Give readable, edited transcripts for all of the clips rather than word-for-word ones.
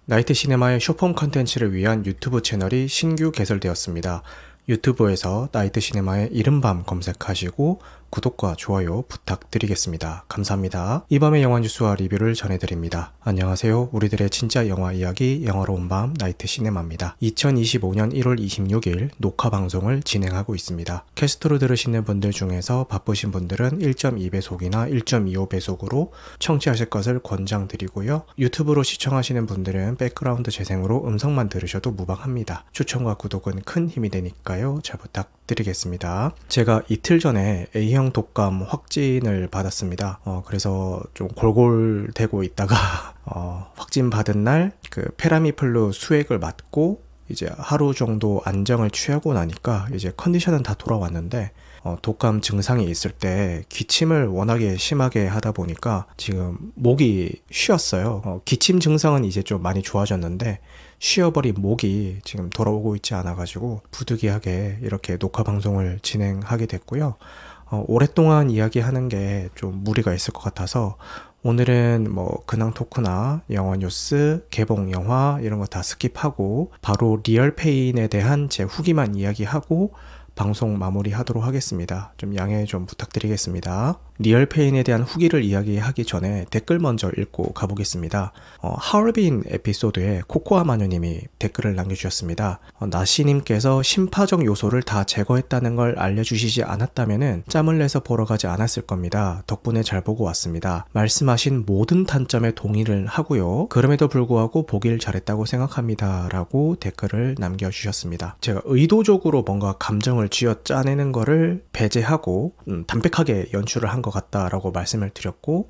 나이트 시네마의 숏폼 컨텐츠를 위한 유튜브 채널이 신규 개설되었습니다. 유튜브에서 나이트 시네마의 이른밤 검색하시고 구독과 좋아요 부탁드리겠습니다. 감사합니다. 이 밤의 영화 뉴스와 리뷰를 전해드립니다. 안녕하세요. 우리들의 진짜 영화 이야기 영화로 온 밤 나이트 시네마입니다. 2025년 1월 26일 녹화 방송을 진행하고 있습니다. 캐스트로 들으시는 분들 중에서 바쁘신 분들은 1.2배속이나 1.25배속으로 청취하실 것을 권장드리고요. 유튜브로 시청하시는 분들은 백그라운드 재생으로 음성만 들으셔도 무방합니다. 추천과 구독은 큰 힘이 되니까요. 잘 부탁드리겠습니다. 제가 이틀 전에 A형 독감 확진을 받았습니다. 그래서 좀 골골대고 있다가 확진 받은 날 그 페라미플루 수액을 맞고 이제 하루 정도 안정을 취하고 나니까 이제 컨디션은 다 돌아왔는데 독감 증상이 있을 때 기침을 워낙에 심하게 하다 보니까 지금 목이 쉬었어요. 기침 증상은 이제 좀 많이 좋아졌는데 쉬어버린 목이 지금 돌아오고 있지 않아가지고 부득이하게 이렇게 녹화 방송을 진행하게 됐고요. 오랫동안 이야기하는 게 좀 무리가 있을 것 같아서 오늘은 뭐 근황 토크나 영화 뉴스, 개봉 영화 이런 거 다 스킵하고 바로 리얼페인에 대한 제 후기만 이야기하고 방송 마무리하도록 하겠습니다. 좀 양해 좀 부탁드리겠습니다. 리얼페인에 대한 후기를 이야기하기 전에 댓글 먼저 읽고 가보겠습니다. 하얼빈 에피소드에 코코아 마녀님이 댓글을 남겨주셨습니다. 나시님께서 심파적 요소를 다 제거했다는 걸 알려주시지 않았다면 짬을 내서 보러 가지 않았을 겁니다. 덕분에 잘 보고 왔습니다. 말씀하신 모든 단점에 동의를 하고요. 그럼에도 불구하고 보길 잘했다고 생각합니다. 라고 댓글을 남겨주셨습니다. 제가 의도적으로 뭔가 감정을 쥐어 짜내는 거를 배제하고 담백하게 연출을 한 것 같다라고 말씀을 드렸고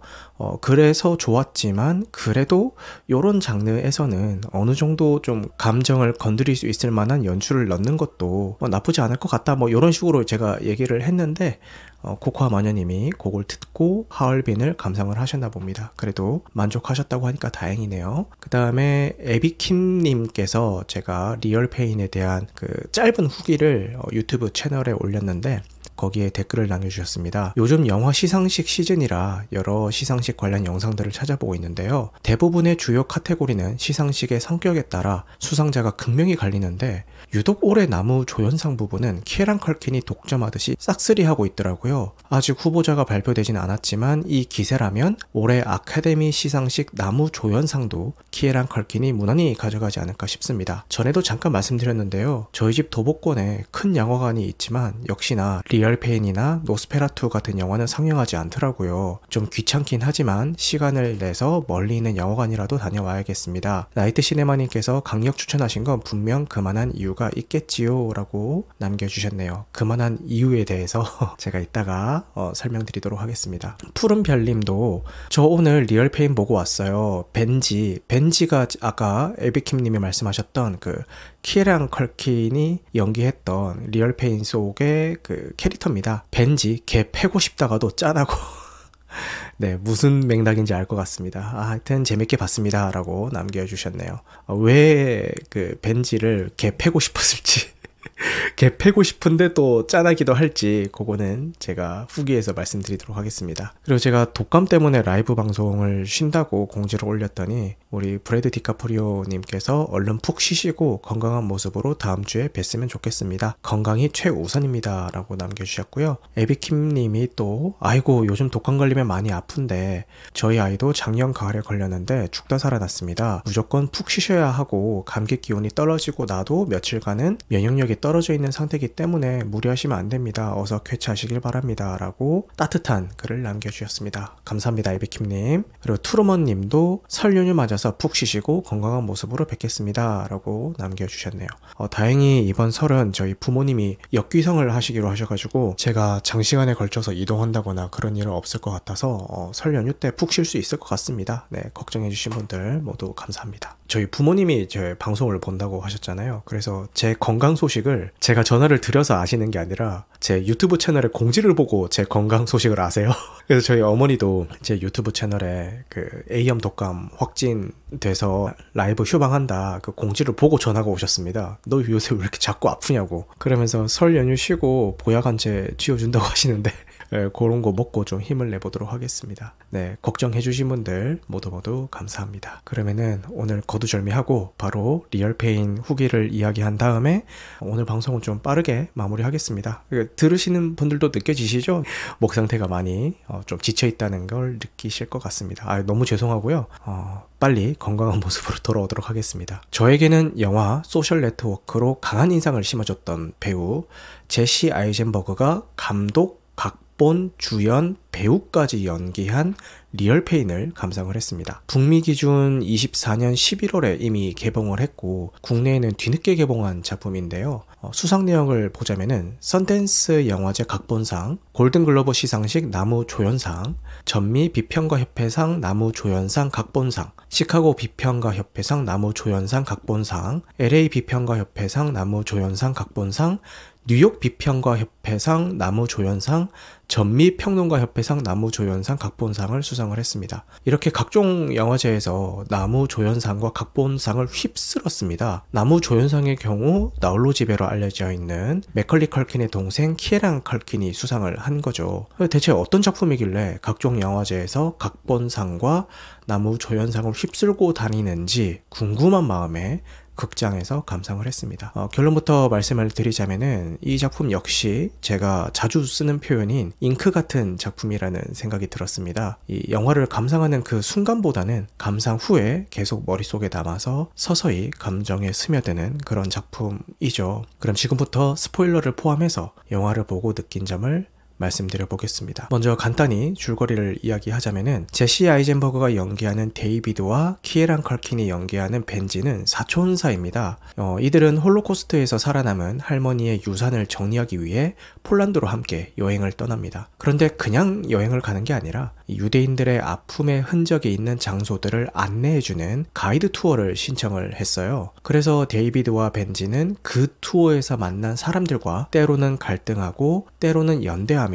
그래서 좋았지만 그래도 이런 장르에서는 어느 정도 좀 감정을 건드릴 수 있을 만한 연출을 넣는 것도 나쁘지 않을 것 같다 뭐 이런 식으로 제가 얘기를 했는데 코코아 마녀님이 그걸 듣고 하얼빈을 감상을 하셨나 봅니다. 그래도 만족하셨다고 하니까 다행이네요. 그 다음에 에비킴님께서 제가 리얼페인에 대한 그 짧은 후기를 유튜브 채널에 올렸는데 거기에 댓글을 남겨주셨습니다. 요즘 영화 시상식 시즌이라 여러 시상식 관련 영상들을 찾아보고 있는데요. 대부분의 주요 카테고리는 시상식의 성격에 따라 수상자가 극명히 갈리는데 유독 올해 나무 조연상 부분은 키에란 컬킨이 독점하듯이 싹쓸이하고 있더라고요. 아직 후보자가 발표되진 않았지만 이 기세라면 올해 아카데미 시상식 나무 조연상도 키에란 컬킨이 무난히 가져가지 않을까 싶습니다. 전에도 잠깐 말씀드렸는데요. 저희 집 도보권에 큰 영화관이 있지만 역시나 리얼페인이나 노스페라투 같은 영화는 상영하지 않더라고요. 좀 귀찮긴 하지만 시간을 내서 멀리 있는 영화관이라도 다녀와야겠습니다. 나이트 시네마님께서 강력 추천하신 건 분명 그만한 이유가 있겠지요 라고 남겨주셨네요. 그만한 이유에 대해서 제가 이따가 설명드리도록 하겠습니다. 푸른별님도 저 오늘 리얼페인 보고 왔어요. 벤지가 아까 에비킴님이 말씀하셨던 그 키에란 컬킨이 연기했던 리얼페인 속의 그 캐릭터입니다. 벤지 걔 패고 싶다가도 짠하고 네, 무슨 맥락인지 알 것 같습니다. 하여튼 재밌게 봤습니다 라고 남겨주셨네요. 왜 그 벤지를 걔 패고 싶었을지 걔 패고 싶은데 또 짠하기도 할지 그거는 제가 후기에서 말씀드리도록 하겠습니다. 그리고 제가 독감 때문에 라이브 방송을 쉰다고 공지를 올렸더니 우리 브래드 디카프리오 님께서 얼른 푹 쉬시고 건강한 모습으로 다음 주에 뵀으면 좋겠습니다. 건강이 최우선입니다 라고 남겨주셨고요. 에비킴 님이 또 아이고 요즘 독감 걸리면 많이 아픈데 저희 아이도 작년 가을에 걸렸는데 죽다 살아났습니다. 무조건 푹 쉬셔야 하고 감기 기운이 떨어지고 나도 며칠간은 면역력이 떨어져 있는 상태이기 때문에 무리하시면 안 됩니다. 어서 쾌차하시길 바랍니다. 라고 따뜻한 글을 남겨주셨습니다. 감사합니다. 에비킴님. 그리고 투르먼님도 설 연휴 맞아서 푹 쉬시고 건강한 모습으로 뵙겠습니다. 라고 남겨주셨네요. 다행히 이번 설은 저희 부모님이 역귀성을 하시기로 하셔가지고 제가 장시간에 걸쳐서 이동한다거나 그런 일은 없을 것 같아서 설 연휴 때 푹 쉴 수 있을 것 같습니다. 네, 걱정해주신 분들 모두 감사합니다. 저희 부모님이 제 방송을 본다고 하셨잖아요. 그래서 제 건강 소식을 제가 전화를 드려서 아시는 게 아니라 제 유튜브 채널에 공지를 보고 제 건강 소식을 아세요. 그래서 저희 어머니도 제 유튜브 채널에 그 A형 독감 확진돼서 라이브 휴방한다 그 공지를 보고 전화가 오셨습니다. 너 요새 왜 이렇게 자꾸 아프냐고. 그러면서 설 연휴 쉬고 보약한 채 쥐어준다고 하시는데 그런 거 먹고 좀 힘을 내보도록 하겠습니다. 네, 걱정해 주신 분들 모두 감사합니다. 그러면은 오늘 거두절미하고 바로 리얼페인 후기를 이야기한 다음에 오늘 방송은 좀 빠르게 마무리하겠습니다. 들으시는 분들도 느껴지시죠? 목 상태가 많이 좀 지쳐있다는 걸 느끼실 것 같습니다. 너무 죄송하고요. 빨리 건강한 모습으로 돌아오도록 하겠습니다. 저에게는 영화 소셜 네트워크로 강한 인상을 심어줬던 배우 제시 아이젠버그가 감독, 각본, 주연, 배우까지 연기한 리얼페인을 감상을 했습니다. 북미 기준 24년 11월에 이미 개봉을 했고 국내에는 뒤늦게 개봉한 작품인데요. 수상 내역을 보자면은 선댄스 영화제 각본상, 골든글로버 시상식 나무조연상, 전미 비평가협회상 나무조연상 각본상, 시카고 비평가협회상 나무조연상 각본상, LA 비평가협회상 나무조연상 각본상, 뉴욕 비평가협회상 나무조연상, 전미평론가협회상 나무조연상 각본상을 수상을 했습니다. 이렇게 각종 영화제에서 나무조연상과 각본상을 휩쓸었습니다. 나무조연상의 경우 나홀로 지배로 알려져 있는 맥컬리 컬킨의 동생 키에란 컬킨이 수상을 한 거죠. 대체 어떤 작품이길래 각종 영화제에서 각본상과 나무조연상을 휩쓸고 다니는지 궁금한 마음에 극장에서 감상을 했습니다. 결론부터 말씀을 드리자면은 이 작품 역시 제가 자주 쓰는 표현인 잉크 같은 작품이라는 생각이 들었습니다. 이 영화를 감상하는 그 순간보다는 감상 후에 계속 머릿속에 남아서 서서히 감정에 스며드는 그런 작품이죠. 그럼 지금부터 스포일러를 포함해서 영화를 보고 느낀 점을 말씀드려 보겠습니다. 먼저 간단히 줄거리를 이야기하자면은 제시 아이젠버그가 연기하는 데이비드와 키에란 컬킨이 연기하는 벤지는 사촌사입니다. 이들은 홀로코스트에서 살아남은 할머니의 유산을 정리하기 위해 폴란드로 함께 여행을 떠납니다. 그런데 그냥 여행을 가는 게 아니라 유대인들의 아픔의 흔적이 있는 장소들을 안내해주는 가이드 투어를 신청을 했어요. 그래서 데이비드와 벤지는 그 투어에서 만난 사람들과 때로는 갈등하고 때로는 연대하며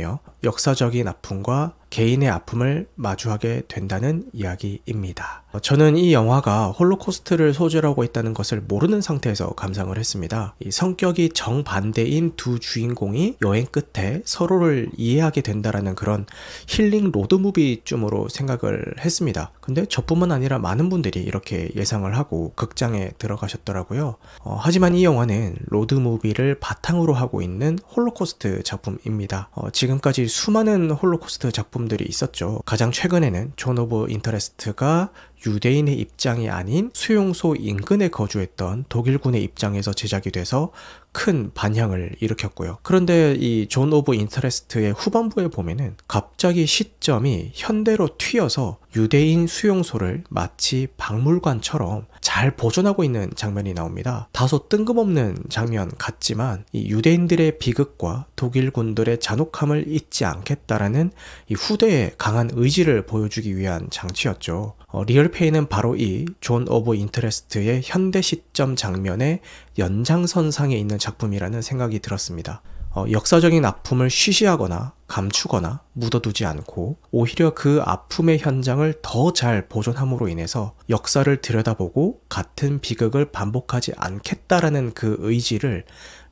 역사적인 아픔과 개인의 아픔을 마주하게 된다는 이야기입니다. 저는 이 영화가 홀로코스트를 소재로 있다는 것을 모르는 상태에서 감상을 했습니다. 이 성격이 정반대인 두 주인공이 여행 끝에 서로를 이해하게 된다라는 그런 힐링 로드무비쯤으로 생각을 했습니다. 근데 저뿐만 아니라 많은 분들이 이렇게 예상을 하고 극장에 들어가셨더라고요. 하지만 이 영화는 로드무비를 바탕으로 하고 있는 홀로코스트 작품입니다. 지금까지 수많은 홀로코스트 작품들이 있었죠. 가장 최근에는 존 오브 인터레스트가 유대인의 입장이 아닌 수용소 인근에 거주했던 독일군의 입장에서 제작이 돼서 큰 반향을 일으켰고요. 그런데 이 존 오브 인터레스트의 후반부에 보면은 갑자기 시점이 현대로 튀어서 유대인 수용소를 마치 박물관처럼 잘 보존하고 있는 장면이 나옵니다. 다소 뜬금없는 장면 같지만 이 유대인들의 비극과 독일군들의 잔혹함을 잊지 않겠다라는 이 후대의 강한 의지를 보여주기 위한 장치였죠. 리얼페인은 바로 이 존 오브 인터레스트의 현대 시점 장면의 연장선상에 있는 작품이라는 생각이 들었습니다. 역사적인 아픔을 쉬쉬하거나 감추거나 묻어두지 않고 오히려 그 아픔의 현장을 더 잘 보존함으로 인해서 역사를 들여다보고 같은 비극을 반복하지 않겠다라는 그 의지를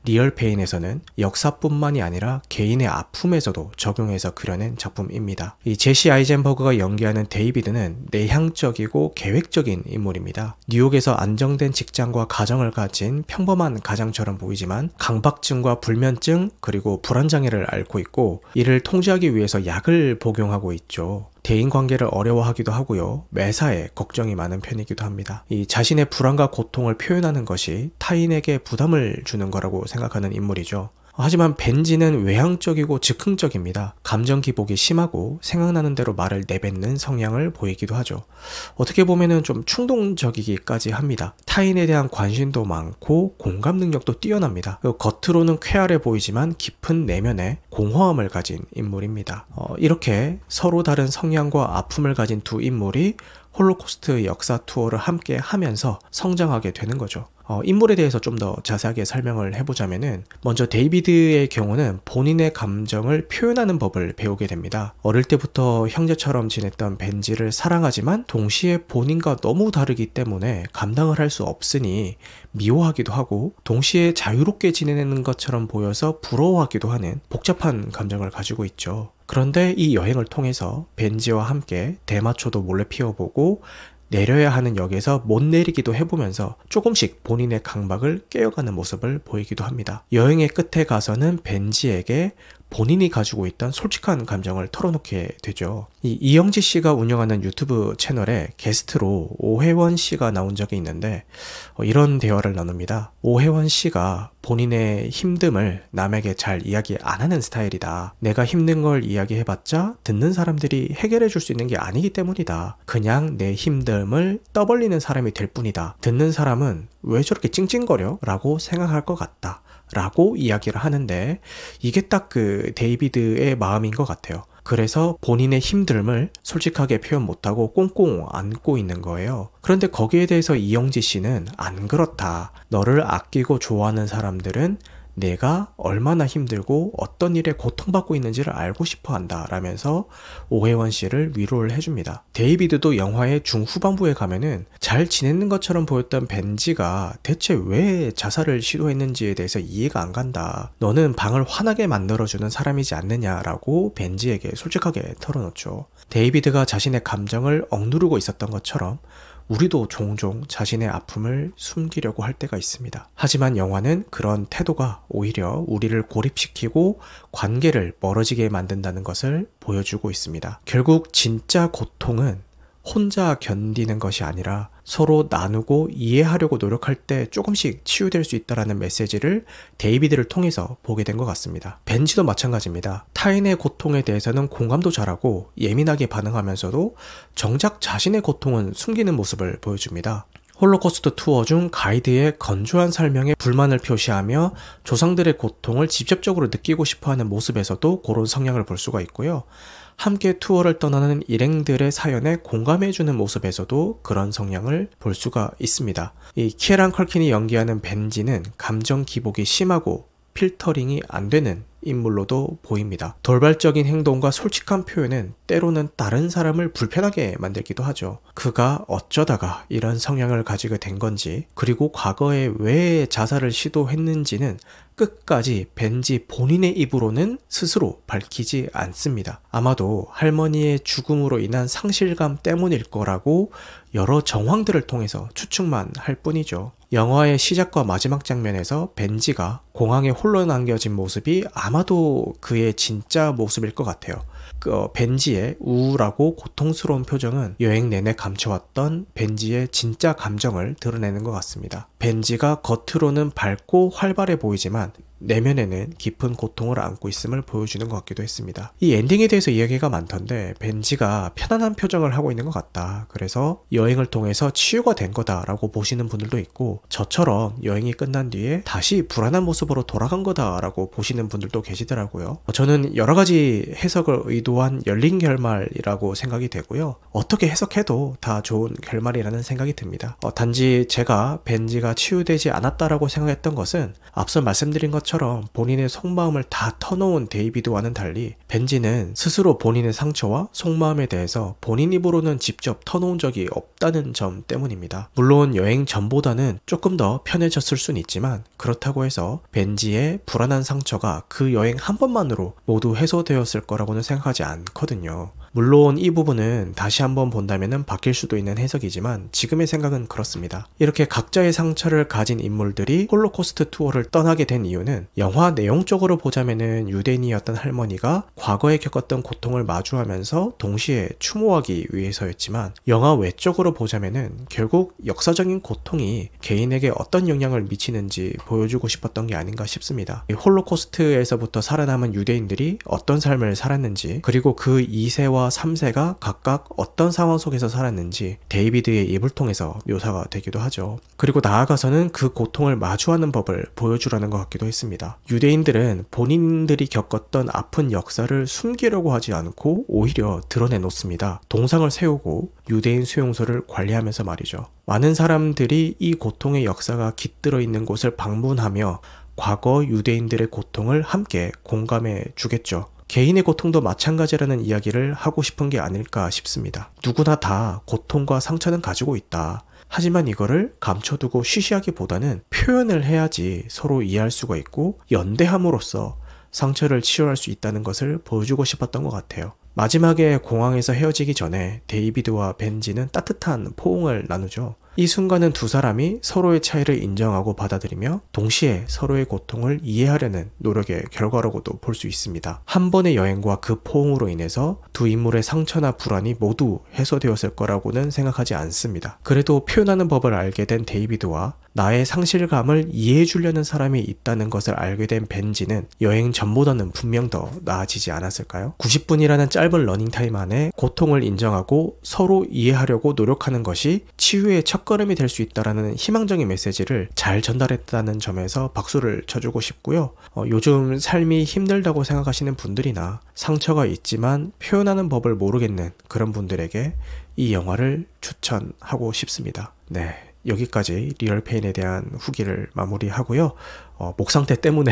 리얼페인에서는 역사뿐만이 아니라 개인의 아픔에서도 적용해서 그려낸 작품입니다. 이 제시 아이젠버그가 연기하는 데이비드는 내향적이고 계획적인 인물입니다. 뉴욕에서 안정된 직장과 가정을 가진 평범한 가장처럼 보이지만 강박증과 불면증 그리고 불안장애를 앓고 있고 이를 통제하기 위해서 약을 복용하고 있죠. 대인관계를 어려워하기도 하고요. 매사에 걱정이 많은 편이기도 합니다. 이 자신의 불안과 고통을 표현하는 것이 타인에게 부담을 주는 거라고 생각하는 인물이죠. 하지만 벤지는 외향적이고 즉흥적입니다. 감정 기복이 심하고 생각나는 대로 말을 내뱉는 성향을 보이기도 하죠. 어떻게 보면은 좀 충동적이기까지 합니다. 타인에 대한 관심도 많고 공감 능력도 뛰어납니다. 겉으로는 쾌활해 보이지만 깊은 내면에 공허함을 가진 인물입니다. 이렇게 서로 다른 성향과 아픔을 가진 두 인물이 홀로코스트 역사 투어를 함께 하면서 성장하게 되는 거죠. 인물에 대해서 좀 더 자세하게 설명을 해보자면은 먼저 데이비드의 경우는 본인의 감정을 표현하는 법을 배우게 됩니다. 어릴 때부터 형제처럼 지냈던 벤지를 사랑하지만 동시에 본인과 너무 다르기 때문에 감당을 할 수 없으니 미워하기도 하고 동시에 자유롭게 지내는 것처럼 보여서 부러워하기도 하는 복잡한 감정을 가지고 있죠. 그런데 이 여행을 통해서 벤지와 함께 대마초도 몰래 피워보고 내려야 하는 역에서 못 내리기도 해보면서 조금씩 본인의 강박을 깨어가는 모습을 보이기도 합니다. 여행의 끝에 가서는 벤지에게 본인이 가지고 있던 솔직한 감정을 털어놓게 되죠. 이영지 씨가 운영하는 유튜브 채널에 게스트로 오혜원 씨가 나온 적이 있는데 이런 대화를 나눕니다. 오혜원 씨가 본인의 힘듦을 남에게 잘 이야기 안 하는 스타일이다. 내가 힘든 걸 이야기해봤자 듣는 사람들이 해결해 줄 수 있는 게 아니기 때문이다. 그냥 내 힘듦을 떠벌리는 사람이 될 뿐이다. 듣는 사람은 왜 저렇게 찡찡거려? 라고 생각할 것 같다. 라고 이야기를 하는데 이게 딱 그 데이비드의 마음인 것 같아요. 그래서 본인의 힘듦을 솔직하게 표현 못하고 꽁꽁 안고 있는 거예요. 그런데 거기에 대해서 이영지 씨는 안 그렇다. 너를 아끼고 좋아하는 사람들은 내가 얼마나 힘들고 어떤 일에 고통받고 있는지를 알고 싶어 한다 라면서 오혜원 씨를 위로를 해줍니다. 데이비드도 영화의 중후반부에 가면은 잘 지내는 것처럼 보였던 벤지가 대체 왜 자살을 시도했는지에 대해서 이해가 안 간다. 너는 방을 환하게 만들어주는 사람이지 않느냐라고 벤지에게 솔직하게 털어놓죠. 데이비드가 자신의 감정을 억누르고 있었던 것처럼 우리도 종종 자신의 아픔을 숨기려고 할 때가 있습니다. 하지만 영화는 그런 태도가 오히려 우리를 고립시키고 관계를 멀어지게 만든다는 것을 보여주고 있습니다. 결국 진짜 고통은 혼자 견디는 것이 아니라 서로 나누고 이해하려고 노력할 때 조금씩 치유될 수 있다는 메시지를 데이비드를 통해서 보게 된 것 같습니다. 벤지도 마찬가지입니다. 타인의 고통에 대해서는 공감도 잘하고 예민하게 반응하면서도 정작 자신의 고통은 숨기는 모습을 보여줍니다. 홀로코스트 투어 중 가이드의 건조한 설명에 불만을 표시하며 조상들의 고통을 직접적으로 느끼고 싶어하는 모습에서도 그런 성향을 볼 수가 있고요. 함께 투어를 떠나는 일행들의 사연에 공감해주는 모습에서도 그런 성향을 볼 수가 있습니다. 이 키에란 컬킨이 연기하는 벤지는 감정 기복이 심하고 필터링이 안 되는 인물로도 보입니다. 돌발적인 행동과 솔직한 표현은 때로는 다른 사람을 불편하게 만들기도 하죠. 그가 어쩌다가 이런 성향을 가지게 된 건지, 그리고 과거에 왜 자살을 시도했는지는 끝까지 벤지 본인의 입으로는 스스로 밝히지 않습니다. 아마도 할머니의 죽음으로 인한 상실감 때문일 거라고 여러 정황들을 통해서 추측만 할 뿐이죠. 영화의 시작과 마지막 장면에서 벤지가 공항에 홀로 남겨진 모습이 아마도 그의 진짜 모습일 것 같아요. 벤지의 우울하고 고통스러운 표정은 여행 내내 감춰왔던 벤지의 진짜 감정을 드러내는 것 같습니다. 벤지가 겉으로는 밝고 활발해 보이지만 내면에는 깊은 고통을 안고 있음을 보여주는 것 같기도 했습니다. 이 엔딩에 대해서 이야기가 많던데 벤지가 편안한 표정을 하고 있는 것 같다. 그래서 여행을 통해서 치유가 된 거다라고 보시는 분들도 있고, 저처럼 여행이 끝난 뒤에 다시 불안한 모습으로 돌아간 거다라고 보시는 분들도 계시더라고요. 저는 여러 가지 해석을 의도한 열린 결말이라고 생각이 되고요. 어떻게 해석해도 다 좋은 결말이라는 생각이 듭니다. 단지 제가 벤지가 치유되지 않았다라고 생각했던 것은 앞서 말씀드린 것처럼 본인의 속마음을 다 터놓은 데이비드와는 달리 벤지는 스스로 본인의 상처와 속마음에 대해서 본인 입으로는 직접 터놓은 적이 없다는 점 때문입니다. 물론 여행 전보다는 조금 더 편해졌을 수는 있지만 그렇다고 해서 벤지의 불안한 상처가 그 여행 한 번만으로 모두 해소되었을 거라고는 생각하지 않거든요. 물론 이 부분은 다시 한번 본다면 바뀔 수도 있는 해석이지만 지금의 생각은 그렇습니다. 이렇게 각자의 상처를 가진 인물들이 홀로코스트 투어를 떠나게 된 이유는 영화 내용적으로 보자면은 유대인이었던 할머니가 과거에 겪었던 고통을 마주하면서 동시에 추모하기 위해서였지만, 영화 외적으로 보자면은 결국 역사적인 고통이 개인에게 어떤 영향을 미치는지 보여주고 싶었던 게 아닌가 싶습니다. 홀로코스트에서부터 살아남은 유대인들이 어떤 삶을 살았는지, 그리고 그 2세와 3세가 각각 어떤 상황 속에서 살았는지 데이비드의 입을 통해서 묘사가 되기도 하죠. 그리고 나아가서는 그 고통을 마주하는 법을 보여주라는 것 같기도 했습니다. 유대인들은 본인들이 겪었던 아픈 역사를 숨기려고 하지 않고 오히려 드러내놓습니다. 동상을 세우고 유대인 수용소를 관리하면서 말이죠. 많은 사람들이 이 고통의 역사가 깃들어 있는 곳을 방문하며 과거 유대인들의 고통을 함께 공감해 주겠죠. 개인의 고통도 마찬가지라는 이야기를 하고 싶은 게 아닐까 싶습니다. 누구나 다 고통과 상처는 가지고 있다. 하지만 이거를 감춰두고 쉬쉬하기보다는 표현을 해야지 서로 이해할 수가 있고 연대함으로써 상처를 치유할 수 있다는 것을 보여주고 싶었던 것 같아요. 마지막에 공항에서 헤어지기 전에 데이비드와 벤지는 따뜻한 포옹을 나누죠. 이 순간은 두 사람이 서로의 차이를 인정하고 받아들이며 동시에 서로의 고통을 이해하려는 노력의 결과라고도 볼 수 있습니다. 한 번의 여행과 그 포옹으로 인해서 두 인물의 상처나 불안이 모두 해소되었을 거라고는 생각하지 않습니다. 그래도 표현하는 법을 알게 된 데이비드와 나의 상실감을 이해해 주려는 사람이 있다는 것을 알게 된 벤지는 여행 전보다는 분명 더 나아지지 않았을까요? 90분이라는 짧은 러닝타임 안에 고통을 인정하고 서로 이해하려고 노력하는 것이 치유의 첫걸음이 될 수 있다는 희망적인 메시지를 잘 전달했다는 점에서 박수를 쳐주고 싶고요. 요즘 삶이 힘들다고 생각하시는 분들이나 상처가 있지만 표현하는 법을 모르겠는 그런 분들에게 이 영화를 추천하고 싶습니다. 네. 여기까지 리얼페인에 대한 후기를 마무리하고요. 목 상태 때문에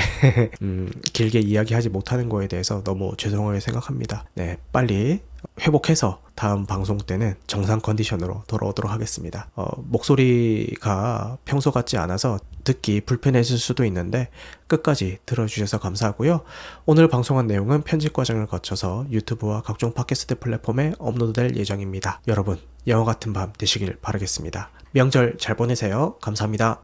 길게 이야기하지 못하는 거에 대해서 너무 죄송하게 생각합니다. 네, 빨리 회복해서 다음 방송 때는 정상 컨디션으로 돌아오도록 하겠습니다. 목소리가 평소 같지 않아서 듣기 불편해질 수도 있는데 끝까지 들어주셔서 감사하고요. 오늘 방송한 내용은 편집 과정을 거쳐서 유튜브와 각종 팟캐스트 플랫폼에 업로드될 예정입니다. 여러분, 영화 같은 밤 되시길 바라겠습니다. 명절 잘 보내세요. 감사합니다.